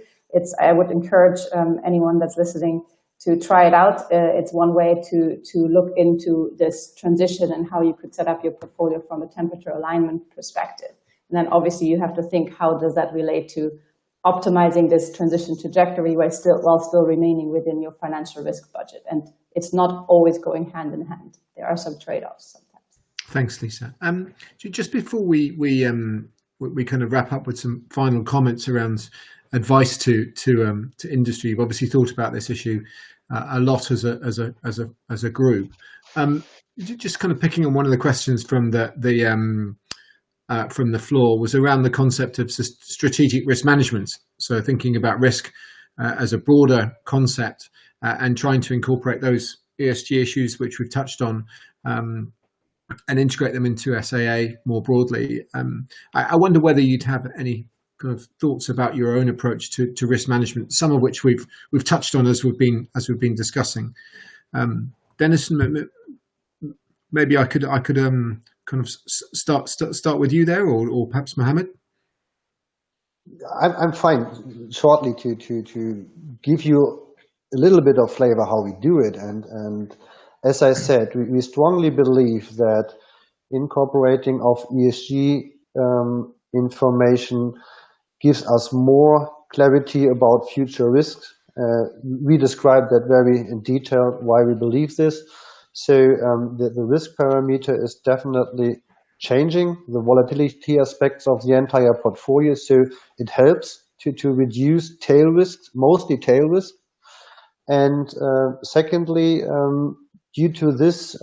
I would encourage anyone that's listening to try it out. It's one way to look into this transition and how you could set up your portfolio from a temperature alignment perspective. And then obviously you have to think, how does that relate to optimizing this transition trajectory while still remaining within your financial risk budget? And it's not always going hand in hand. There are some trade-offs sometimes. Thanks, Lisa. Just before we kind of wrap up with some final comments around advice to industry, you've obviously thought about this issue a lot as a group. Just kind of picking on one of the questions from the floor was around the concept of strategic risk management. So thinking about risk as a broader concept and trying to incorporate those ESG issues which we've touched on and integrate them into SAA more broadly. I wonder whether you'd have any kind of thoughts about your own approach to risk management, some of which we've touched on as we've been discussing. Dennis, maybe I could kind of start with you there, or perhaps Mohamed. I'm fine. Shortly to give you a little bit of flavor how we do it, and as I said, we strongly believe that incorporating of ESG information gives us more clarity about future risks. We described that very in detail why we believe this. So the risk parameter is definitely changing the volatility aspects of the entire portfolio. So it helps to reduce tail risks, mostly tail risk. And secondly, due to this,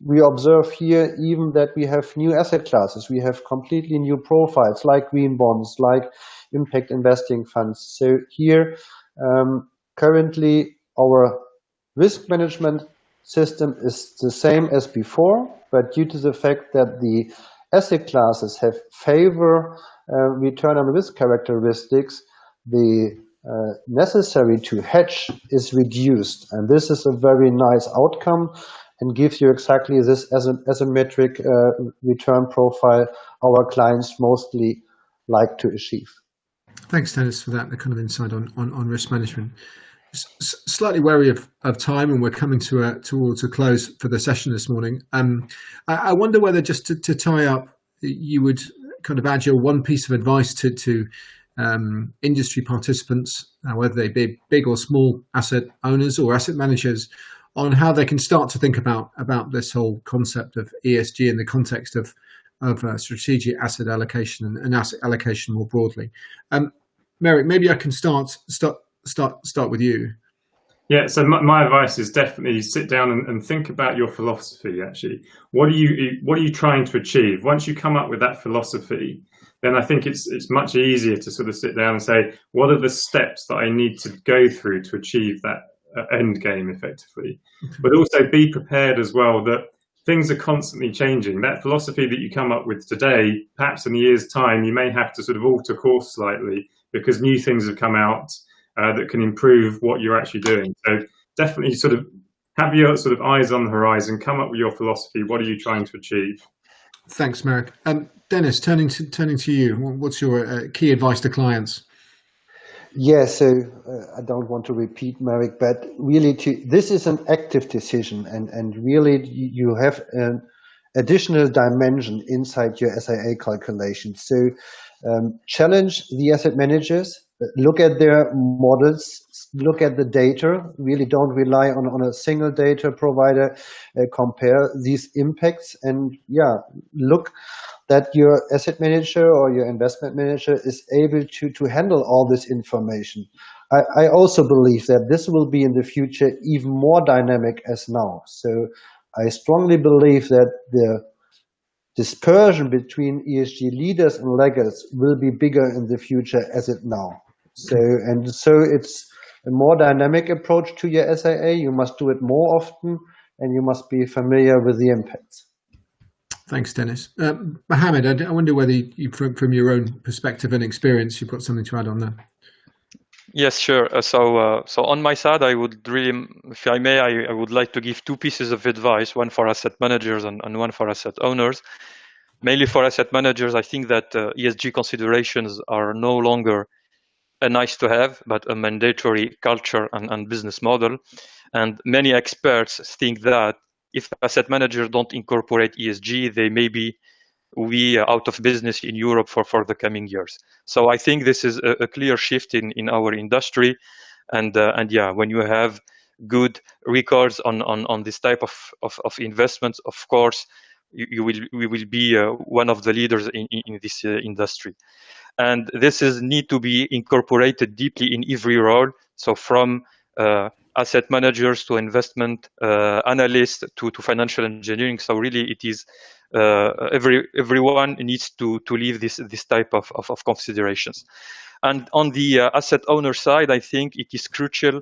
we observe here even that we have new asset classes. We have completely new profiles like green bonds, like impact investing funds. So here, currently, our risk management system is the same as before, but due to the fact that the asset classes have favor return on risk characteristics, the necessary to hedge is reduced, and this is a very nice outcome and gives you exactly this as a metric return profile our clients mostly like to achieve. Thanks, Dennis, for that, the kind of insight on risk management. Slightly wary of time, and we're coming towards a close for the session this morning. I wonder whether, just to tie up, you would kind of add your one piece of advice to industry participants, whether they be big or small asset owners or asset managers, on how they can start to think about this whole concept of ESG in the context of strategic asset allocation and asset allocation more broadly. Merrick, maybe I can start with you. Yeah, so my advice is definitely sit down and think about your philosophy. Actually, what are you trying to achieve? Once you come up with that philosophy, then I think it's much easier to sort of sit down and say, what are the steps that I need to go through to achieve that end game effectively? But also be prepared as well that things are constantly changing. That philosophy that you come up with today, perhaps in a year's time, you may have to sort of alter course slightly because new things have come out that can improve what you're actually doing. So definitely sort of have your sort of eyes on the horizon, come up with your philosophy. What are you trying to achieve? Thanks, Marek. Dennis, turning to you, what's your key advice to clients? Yeah, so I don't want to repeat, Marek, but really this is an active decision, and really you have an additional dimension inside your SIA calculation. So challenge the asset managers, look at their models, look at the data, really don't rely on a single data provider, compare these impacts, and look that your asset manager or your investment manager is able to handle all this information. I also believe that this will be in the future even more dynamic as now. So I strongly believe that the dispersion between ESG leaders and laggards will be bigger in the future as it now. So it's a more dynamic approach to your SIA. You must do it more often, and you must be familiar with the impacts. Thanks, Dennis. Mohamed, I wonder whether you, from your own perspective and experience, you've got something to add on that. Yes, sure. So on my side, I would really, if I may, I would like to give two pieces of advice, one for asset managers and one for asset owners. Mainly for asset managers, I think that ESG considerations are no longer a nice to have, but a mandatory culture and business model. And many experts think that if asset managers don't incorporate ESG, they may be out of business in Europe for the coming years. So I think this is a clear shift in our industry, and when you have good records on this type of investments, of course we will be one of the leaders in this industry, and this need to be incorporated deeply in every role. So from asset managers to investment analysts to financial engineering. So really, it is everyone needs to leave this type of considerations. And on the asset owner side, I think it is crucial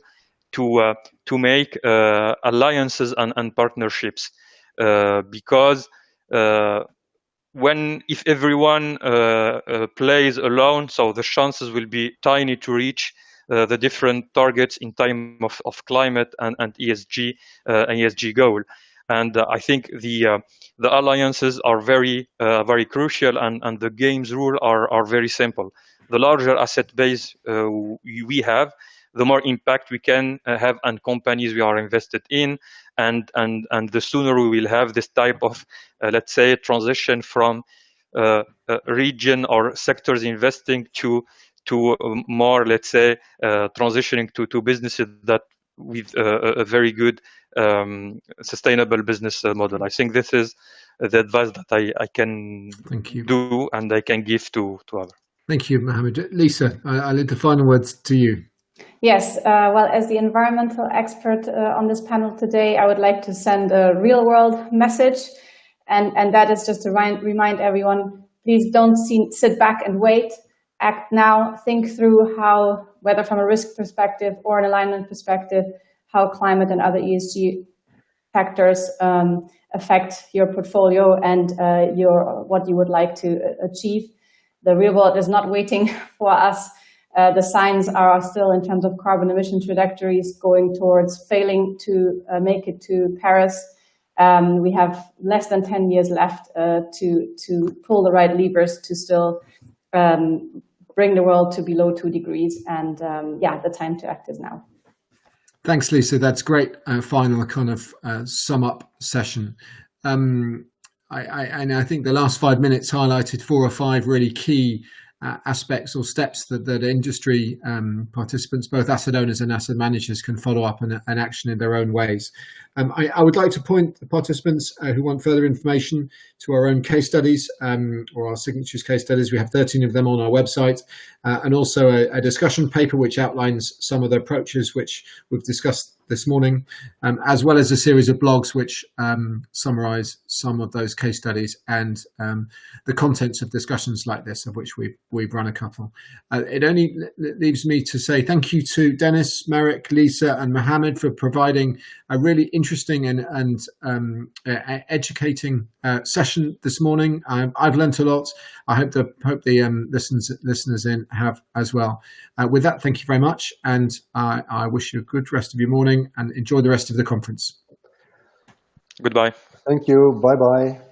to make alliances and partnerships, because if everyone plays alone, so the chances will be tiny to reach the different targets in time of climate and ESG goal. And I think the alliances are very crucial, and the game's rules are very simple. The larger asset base we have, the more impact we can have on companies we are invested in, and the sooner we will have this type of let's say transition from region or sectors investing to more, let's say, transitioning to businesses that with a very good sustainable business model. I think this is the advice that I can do and I can give to others. Thank you, Mohamed. Lisa, I leave the final words to you. Yes, well, as the environmental expert on this panel today, I would like to send a real world message, and that is just to remind everyone, please don't sit back and wait. Act now, think through how, whether from a risk perspective or an alignment perspective, how climate and other ESG factors affect your portfolio and what you would like to achieve. The real world is not waiting for us. The signs are still, in terms of carbon emission trajectories, going towards failing to make it to Paris. We have less than 10 years left to pull the right levers to still bring the world to below 2 degrees. And the time to act is now. Thanks, Lisa. That's great. Final kind of sum up session. I think the last 5 minutes highlighted 4 or 5 really key aspects or steps that industry participants, both asset owners and asset managers, can follow up and action in their own ways. I would like to point the participants who want further information to our own case studies or our signatures case studies. We have 13 of them on our website, and also a discussion paper which outlines some of the approaches which we've discussed this morning, as well as a series of blogs which summarize some of those case studies and the contents of discussions like this, of which we've run a couple. It only leaves me to say thank you to Dennis, Marek, Lisa and Mohamed for providing a really interesting and educating session this morning. I've learnt a lot. I hope the listeners in have as well. With that, thank you very much, and I wish you a good rest of your morning and enjoy the rest of the conference. Goodbye. Thank you. Bye-bye.